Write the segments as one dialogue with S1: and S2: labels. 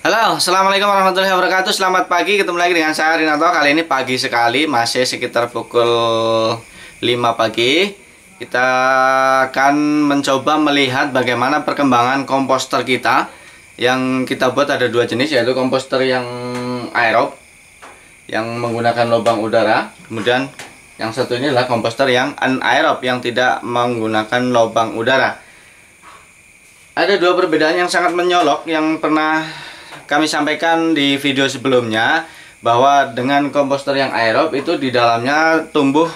S1: Halo, assalamualaikum warahmatullahi wabarakatuh. Selamat pagi, ketemu lagi dengan saya Rinato. Kali ini pagi sekali, masih sekitar pukul 5 pagi. Kita akan mencoba melihat bagaimana perkembangan komposter kita. Yang kita buat ada dua jenis, yaitu komposter yang aerob yang menggunakan lubang udara. Kemudian yang satu ini adalah komposter yang anaerob yang tidak menggunakan lubang udara. Ada dua perbedaan yang sangat menyolok yang pernah kami sampaikan di video sebelumnya, bahwa dengan komposter yang aerob itu di dalamnya tumbuh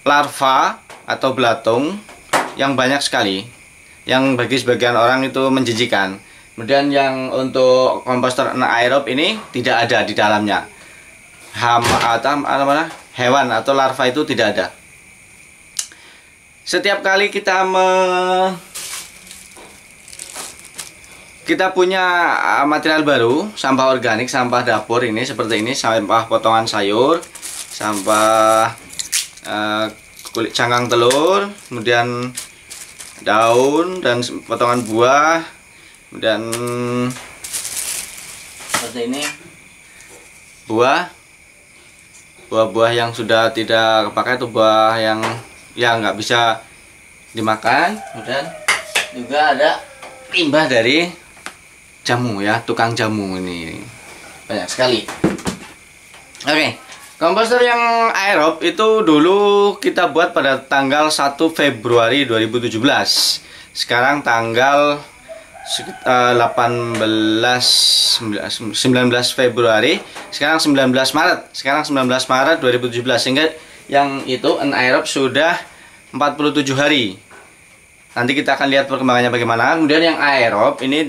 S1: larva atau belatung yang banyak sekali, yang bagi sebagian orang itu menjijikan. Kemudian yang untuk komposter anaerob ini tidak ada di dalamnya hama atau hewan atau larva, itu tidak ada. Setiap kali kita punya material baru, sampah organik, sampah dapur ini seperti ini, sampah potongan sayur, sampah kulit cangkang telur, kemudian daun dan potongan buah, kemudian seperti ini buah-buah yang sudah tidak kepakai, itu buah yang nggak bisa dimakan. Kemudian juga ada limbah dari jamu ya, tukang jamu ini banyak sekali. Oke, komposter yang aerob itu dulu kita buat pada tanggal 1 Februari 2017. Sekarang tanggal 19 Februari, sekarang 19 Maret. Sekarang 19 Maret 2017, sehingga yang itu anaerob sudah 47 hari. Nanti kita akan lihat perkembangannya bagaimana. Kemudian yang aerob ini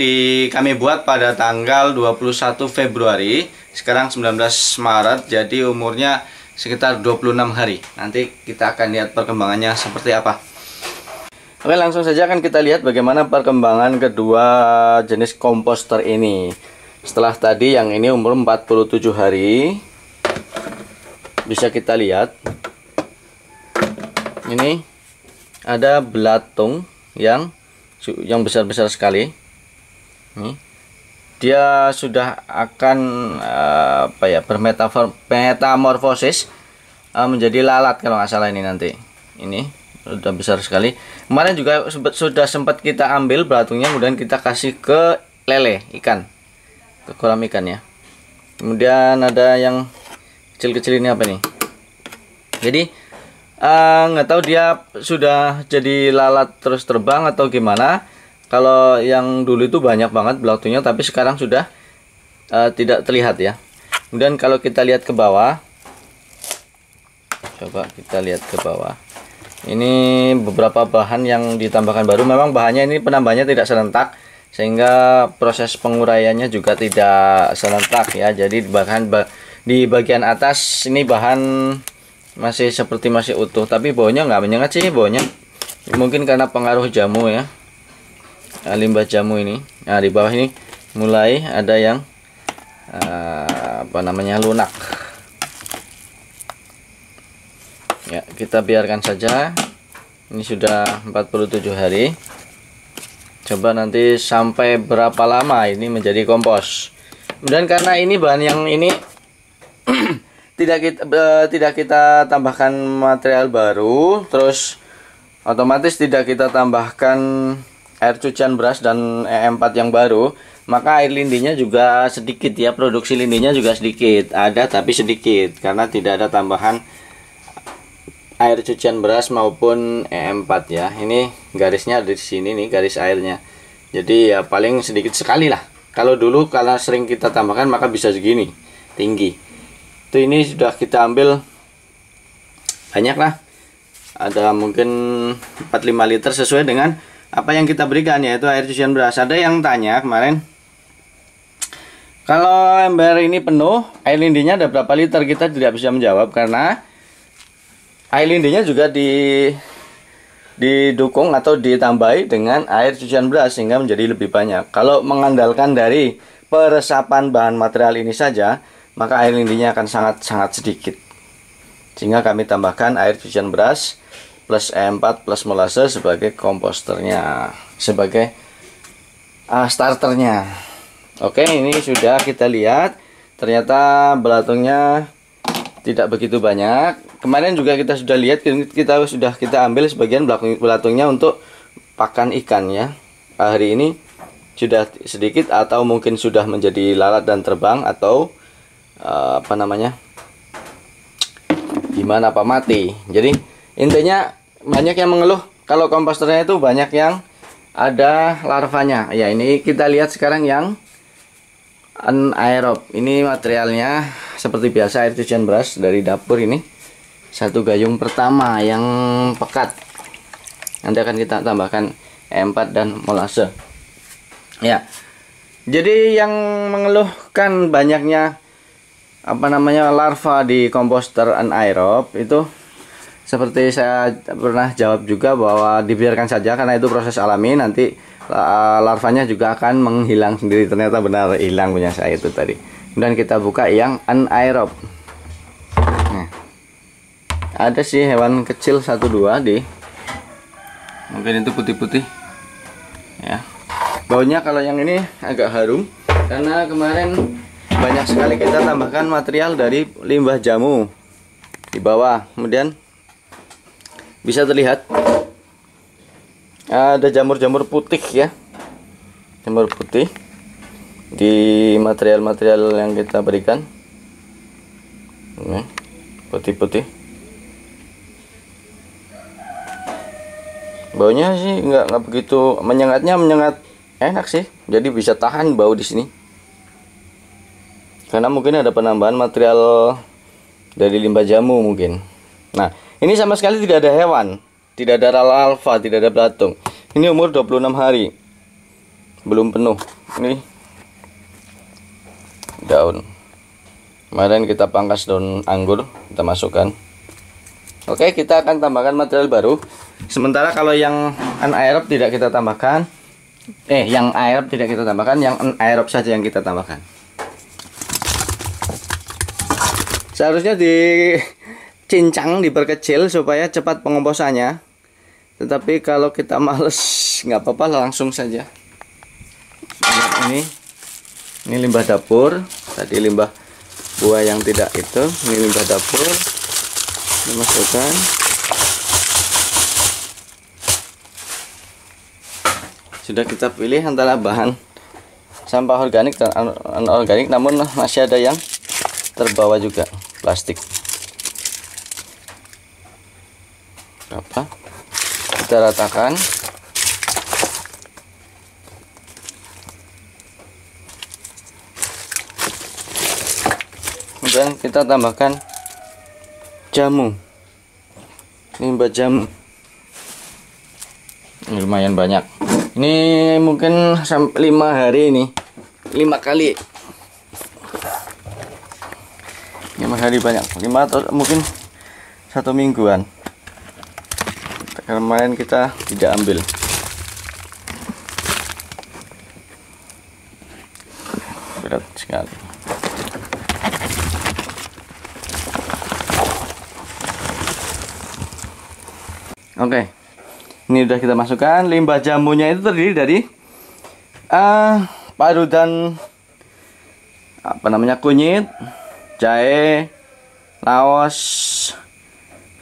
S1: kami buat pada tanggal 21 Februari. Sekarang 19 Maret, jadi umurnya sekitar 26 hari. Nanti kita akan lihat perkembangannya seperti apa. Oke, langsung saja akan kita lihat bagaimana perkembangan kedua jenis komposter ini. Setelah tadi yang ini umur 47 hari, bisa kita lihat ini ada belatung yang besar-besar sekali. Nih, dia sudah akan bermetamorfosis menjadi lalat kalau nggak salah ini nanti. Ini sudah besar sekali. Kemarin juga sudah sempat kita ambil belatungnya, kemudian kita kasih ke lele ikan, ke kolam ikan ya. Kemudian ada yang kecil-kecil ini apa nih? Jadi nggak tahu dia sudah jadi lalat terus terbang atau gimana. Kalau yang dulu itu banyak banget belatungnya, tapi sekarang sudah tidak terlihat ya. Kemudian kalau kita lihat ke bawah, coba kita lihat ke bawah, ini beberapa bahan yang ditambahkan baru. Memang bahannya ini penambahnya tidak serentak, sehingga proses penguraiannya juga tidak serentak ya. Jadi bahkan di bagian atas ini bahan masih seperti masih utuh, tapi baunya nggak menyengat sih baunya. Mungkin karena pengaruh jamu ya, limbah jamu ini. Nah, di bawah ini mulai ada yang lunak ya. Kita biarkan saja, ini sudah 47 hari. Coba nanti sampai berapa lama ini menjadi kompos. Kemudian karena ini bahan yang ini tidak kita tambahkan material baru, terus otomatis tidak kita tambahkan air cucian beras dan E4 yang baru, maka air lindinya juga sedikit ya, produksi lindinya juga sedikit, ada tapi sedikit, karena tidak ada tambahan air cucian beras maupun E4 ya. Ini garisnya di sini nih, garis airnya. Jadi ya paling sedikit sekali lah. Kalau dulu karena sering kita tambahkan, maka bisa segini tinggi. Itu ini sudah kita ambil banyak lah, ada mungkin 4-5 liter sesuai dengan apa yang kita berikan, yaitu air cucian beras. Ada yang tanya kemarin, kalau ember ini penuh, air lindinya ada berapa liter? Kita tidak bisa menjawab karena air lindinya juga didukung atau ditambahi dengan air cucian beras sehingga menjadi lebih banyak. Kalau mengandalkan dari peresapan bahan material ini saja, maka air lindinya akan sangat sedikit. Sehingga kami tambahkan air cucian beras plus E4 plus molase sebagai komposternya, sebagai starternya. Oke, ini sudah kita lihat. Ternyata belatungnya tidak begitu banyak. Kemarin juga kita sudah lihat, kita ambil sebagian belatungnya untuk pakan ikan ya. Hari ini sudah sedikit atau mungkin sudah menjadi lalat dan terbang atau gimana mati. Jadi intinya banyak yang mengeluh kalau komposternya itu banyak yang ada larvanya. Ya, ini kita lihat sekarang yang anaerob. Ini materialnya seperti biasa, air cucian beras dari dapur ini. Satu gayung pertama yang pekat. Nanti akan kita tambahkan E4 dan molase. Ya. Jadi yang mengeluhkan banyaknya larva di komposter anaerob itu seperti saya pernah jawab juga bahwa dibiarkan saja karena itu proses alami, nanti larvanya juga akan menghilang sendiri. Ternyata benar hilang punya saya itu tadi. Dan kita buka yang anaerob. Nah, ada sih hewan kecil 1-2 mungkin itu putih-putih ya. Baunya kalau yang ini agak harum karena kemarin banyak sekali kita tambahkan material dari limbah jamu di bawah. Kemudian bisa terlihat ada jamur-jamur putih ya, jamur putih di material-material yang kita berikan. Ini putih-putih. Baunya sih nggak begitu menyengat enak sih. Jadi bisa tahan bau di sini. Karena mungkin ada penambahan material dari limbah jamu mungkin. Nah, ini sama sekali tidak ada hewan. Tidak ada larva, tidak ada belatung. Ini umur 26 hari. Belum penuh. Ini daun. Kemarin kita pangkas daun anggur, kita masukkan. Oke, kita akan tambahkan material baru. Sementara kalau yang anaerob tidak kita tambahkan. Yang aerob tidak kita tambahkan, yang anaerob saja yang kita tambahkan. Seharusnya cincang diperkecil supaya cepat pengomposannya, tetapi kalau kita males nggak apa-apa, langsung saja. Ini limbah dapur, tadi limbah buah yang tidak itu, ini limbah dapur dimasukkan. Sudah kita pilih antara bahan sampah organik dan anorganik, namun masih ada yang terbawa juga plastik. Kita ratakan. Kemudian kita tambahkan jamu, limbah jamu. Ini lumayan banyak. Ini mungkin sampai 5 hari ini, 5 kali. 5 hari banyak, 5 atau mungkin 1 mingguan. Kemarin kita tidak ambil. Berat sekali. Oke, ini udah kita masukkan. Limbah jamunya itu terdiri dari parutan kunyit, jahe, laos,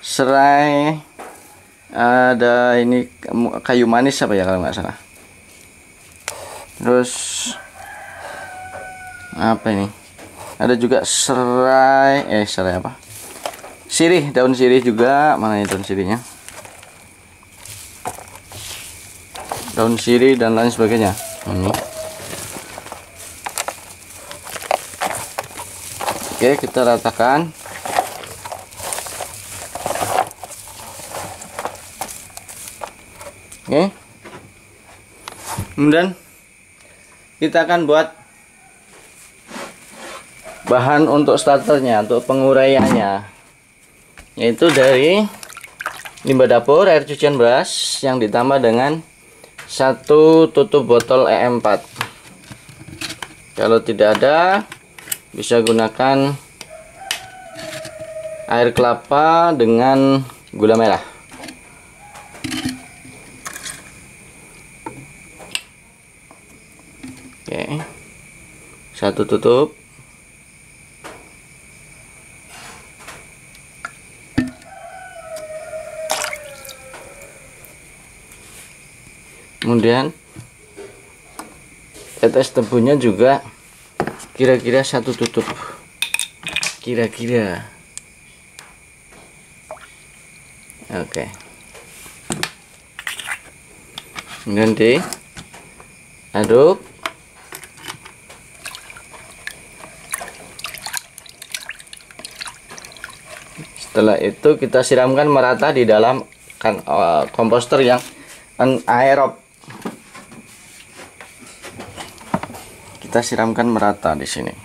S1: serai, ada ini kayu manis apa ya kalau nggak salah. Terus apa ini? Ada juga serai apa? Sirih, daun sirih juga. Mana ini daun sirihnya? Daun sirih dan lain sebagainya. Ini. Oke, kita ratakan. Oke. Kemudian kita akan buat bahan untuk starternya, untuk penguraiannya, yaitu dari limbah dapur, air cucian beras yang ditambah dengan 1 tutup botol E4. Kalau tidak ada, bisa gunakan air kelapa dengan gula merah. Oke. Satu tutup. Kemudian tetes tebunya juga kira-kira satu tutup. Kira-kira. Oke. Kemudian diaduk. Setelah itu kita siramkan merata di dalam komposter yang anaerob. Kita siramkan merata di sini.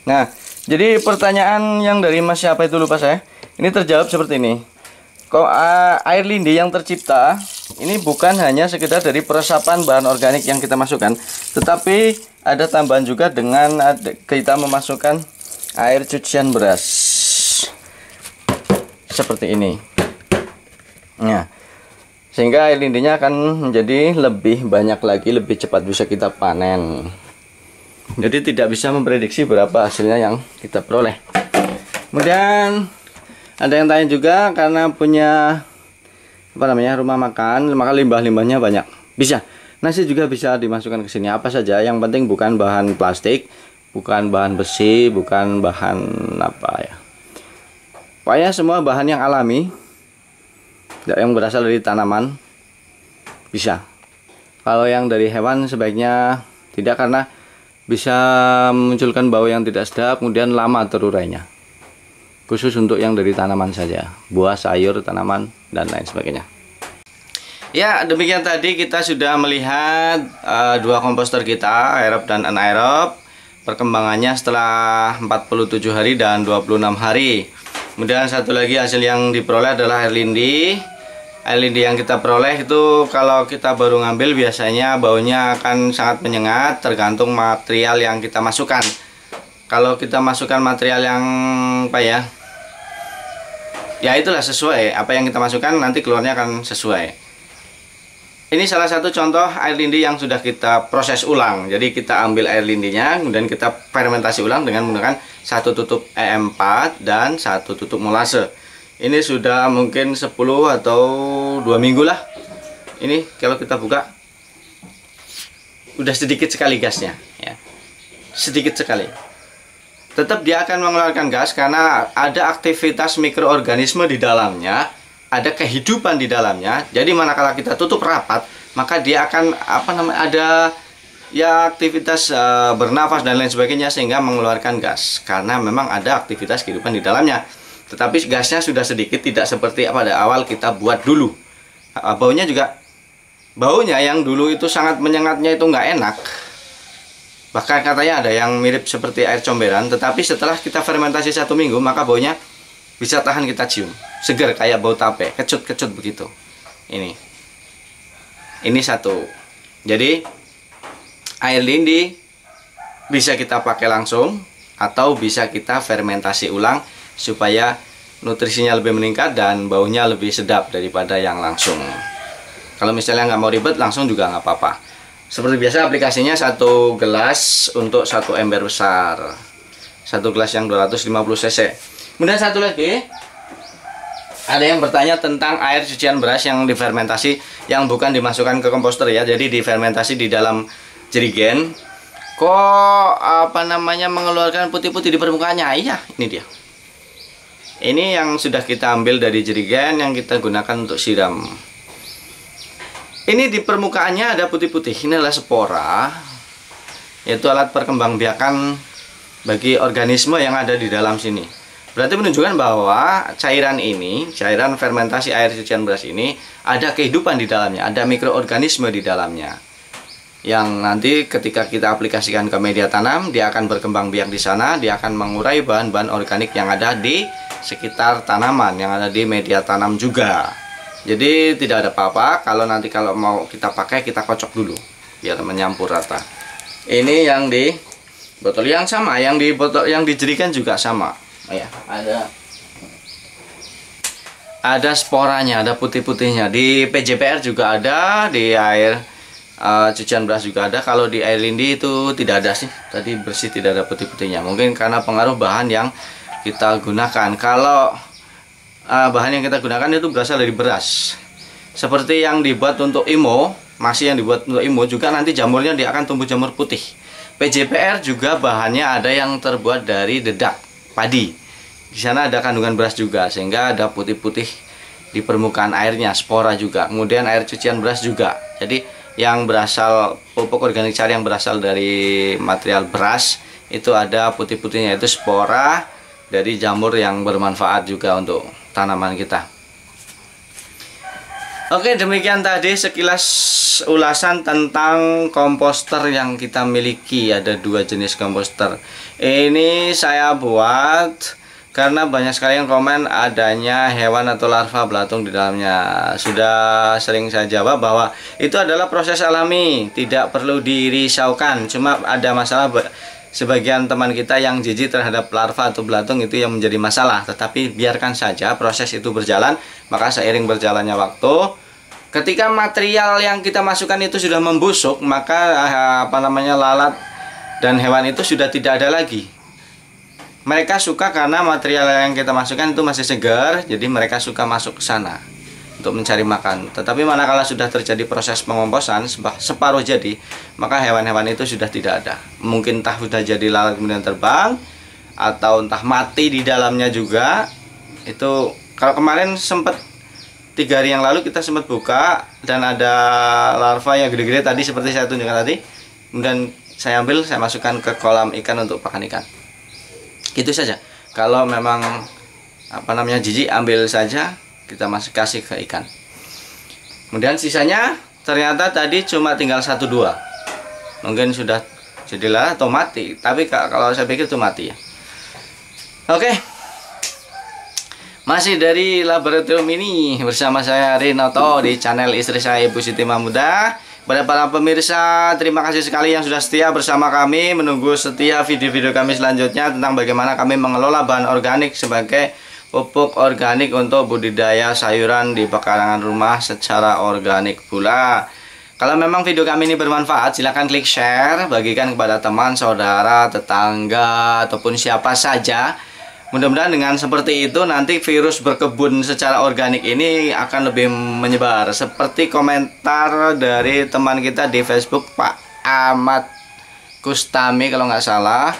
S1: Nah, jadi pertanyaan yang dari Mas siapa itu lupa saya. Ini terjawab seperti ini. Kok air lindi yang tercipta ini bukan hanya sekedar dari peresapan bahan organik yang kita masukkan, tetapi ada tambahan juga dengan kita memasukkan air cucian beras seperti ini. Nah, sehingga air lindinya akan menjadi lebih banyak lagi, lebih cepat bisa kita panen. Jadi tidak bisa memprediksi berapa hasilnya yang kita peroleh. Kemudian ada yang tanya juga, karena punya rumah makan, maka limbah-limbahnya banyak. Bisa. Nasi juga bisa dimasukkan ke sini, apa saja. Yang penting bukan bahan plastik, bukan bahan besi, bukan bahan pokoknya semua bahan yang alami, yang berasal dari tanaman bisa. Kalau yang dari hewan sebaiknya tidak, karena bisa memunculkan bau yang tidak sedap, kemudian lama terurainya. Khusus untuk yang dari tanaman saja, buah, sayur, tanaman, dan lain sebagainya. Ya, demikian tadi kita sudah melihat dua komposter kita, aerob dan anaerob, perkembangannya setelah 47 hari dan 26 hari. Kemudian satu lagi hasil yang diperoleh adalah air lindi. Air lindi yang kita peroleh itu kalau kita baru ngambil biasanya baunya akan sangat menyengat, tergantung material yang kita masukkan. Kalau kita masukkan material yang ya itulah sesuai apa yang kita masukkan, nanti keluarnya akan sesuai. Ini salah satu contoh air lindi yang sudah kita proses ulang. Jadi kita ambil air lindinya, kemudian kita fermentasi ulang dengan menggunakan satu tutup EM4 dan satu tutup molase. Ini sudah mungkin 10 atau 2 minggu lah. Ini kalau kita buka udah sedikit sekali gasnya, ya. Sedikit sekali. Tetap dia akan mengeluarkan gas karena ada aktivitas mikroorganisme di dalamnya, ada kehidupan di dalamnya. Jadi manakala kita tutup rapat, maka dia akan ada ya aktivitas bernafas dan lain sebagainya, sehingga mengeluarkan gas karena memang ada aktivitas kehidupan di dalamnya. Tetapi gasnya sudah sedikit, tidak seperti pada awal kita buat dulu. Baunya yang dulu itu sangat menyengatnya, itu nggak enak. Bahkan katanya ada yang mirip seperti air comberan, tetapi setelah kita fermentasi 1 minggu, maka baunya bisa tahan kita cium. Segar kayak bau tape, kecut-kecut begitu. Ini satu. Jadi air lindi bisa kita pakai langsung atau bisa kita fermentasi ulang supaya nutrisinya lebih meningkat dan baunya lebih sedap daripada yang langsung. Kalau misalnya nggak mau ribet, langsung juga nggak apa-apa. Seperti biasa aplikasinya 1 gelas untuk 1 ember besar. 1 gelas yang 250 cc. Kemudian satu lagi, ada yang bertanya tentang air cucian beras yang difermentasi, yang bukan dimasukkan ke komposter ya. Jadi difermentasi di dalam jerigen. Kok mengeluarkan putih-putih di permukaannya? Iya, ini dia. Ini yang sudah kita ambil dari jerigen yang kita gunakan untuk siram. Ini di permukaannya ada putih-putih. Ini adalah spora, yaitu alat perkembangbiakan bagi organisme yang ada di dalam sini. Berarti menunjukkan bahwa cairan ini, cairan fermentasi air cucian beras ini, ada kehidupan di dalamnya, ada mikroorganisme di dalamnya. Yang nanti ketika kita aplikasikan ke media tanam, dia akan berkembang biak di sana, dia akan mengurai bahan-bahan organik yang ada di sekitar tanaman, yang ada di media tanam juga. Jadi tidak ada apa-apa, kalau mau kita pakai, kita kocok dulu biar menyampur rata. Ini yang di botol yang sama, yang dijerikan juga sama. Ya, ada sporanya, ada putih-putihnya. Di PJPR juga ada, di air cucian beras juga ada. Kalau di air lindi itu tidak ada sih, tadi bersih, tidak ada putih-putihnya. Mungkin karena pengaruh bahan yang kita gunakan. Kalau bahan yang kita gunakan itu berasal dari beras. Seperti yang dibuat untuk IMO, masih yang dibuat untuk IMO juga nanti jamurnya dia akan tumbuh jamur putih. PJPR juga bahannya ada yang terbuat dari dedak padi. Di sana ada kandungan beras juga, sehingga ada putih-putih di permukaan airnya, spora juga. Kemudian air cucian beras juga. Jadi yang berasal pupuk organik cair yang berasal dari material beras itu ada putih-putihnya, itu spora dari jamur yang bermanfaat juga untuk tanaman kita. Oke, demikian tadi sekilas ulasan tentang komposter yang kita miliki. Ada 2 jenis komposter. Ini saya buat karena banyak sekali yang komen adanya hewan atau larva belatung di dalamnya. Sudah sering saya jawab bahwa itu adalah proses alami, tidak perlu dirisaukan. Cuma ada masalah sebagian teman kita yang jijik terhadap larva atau belatung, itu yang menjadi masalah. Tetapi biarkan saja proses itu berjalan. Maka seiring berjalannya waktu, ketika material yang kita masukkan itu sudah membusuk, maka lalat dan hewan itu sudah tidak ada lagi. Mereka suka karena material yang kita masukkan itu masih segar, jadi mereka suka masuk ke sana untuk mencari makan. Tetapi manakala sudah terjadi proses pengomposan separuh jadi, maka hewan-hewan itu sudah tidak ada. Mungkin entah sudah jadi lalat kemudian terbang, atau entah mati di dalamnya juga. Itu kalau kemarin sempat 3 hari yang lalu kita sempat buka dan ada larva yang gede-gede tadi seperti saya tunjukkan tadi. Kemudian saya ambil, saya masukkan ke kolam ikan untuk pakan ikan. Gitu saja. Kalau memang jijik, ambil saja, kita masih kasih ke ikan. Kemudian sisanya ternyata tadi cuma tinggal 1-2. Mungkin sudah jadilah atau mati, tapi kalau saya pikir itu mati ya. Oke. Masih dari laboratorium ini bersama saya Rinoto di channel istri saya Ibu Siti Mahmudah. Pada para pemirsa, terima kasih sekali yang sudah setia bersama kami, menunggu setia video-video kami selanjutnya tentang bagaimana kami mengelola bahan organik sebagai pupuk organik untuk budidaya sayuran di pekarangan rumah secara organik pula. Kalau memang video kami ini bermanfaat, silahkan klik share, bagikan kepada teman, saudara, tetangga, ataupun siapa saja. Mudah-mudahan dengan seperti itu nanti virus berkebun secara organik ini akan lebih menyebar. Seperti komentar dari teman kita di Facebook, Pak Ahmad Kustami kalau nggak salah.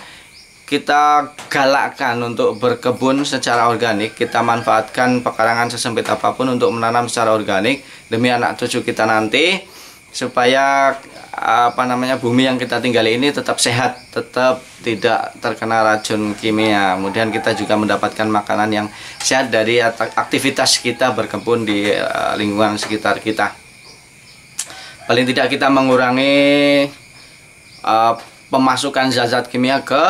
S1: Kita galakkan untuk berkebun secara organik. Kita manfaatkan pekarangan sesempit apapun untuk menanam secara organik demi anak cucu kita nanti, supaya bumi yang kita tinggali ini tetap sehat, tetap tidak terkena racun kimia. Kemudian kita juga mendapatkan makanan yang sehat dari aktivitas kita berkebun di lingkungan sekitar kita. Paling tidak kita mengurangi pemasukan zat-zat kimia ke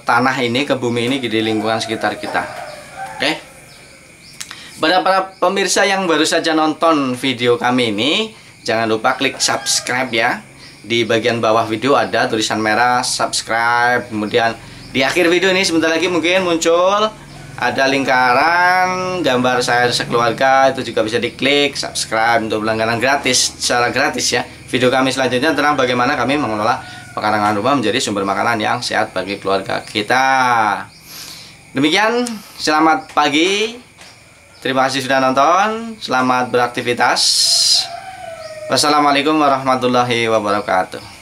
S1: tanah ini, ke bumi ini, di lingkungan sekitar kita. Oke. Pada para pemirsa yang baru saja nonton video kami ini, jangan lupa klik subscribe ya. Di bagian bawah video ada tulisan merah subscribe. Kemudian di akhir video ini sebentar lagi mungkin muncul ada lingkaran gambar saya sekeluarga, itu juga bisa diklik subscribe untuk langganan gratis, secara gratis ya. Video kami selanjutnya tentang bagaimana kami mengelola pekarangan rumah menjadi sumber makanan yang sehat bagi keluarga kita. Demikian, selamat pagi. Terima kasih sudah nonton. Selamat beraktivitas. Wassalamualaikum warahmatullahi wabarakatuh.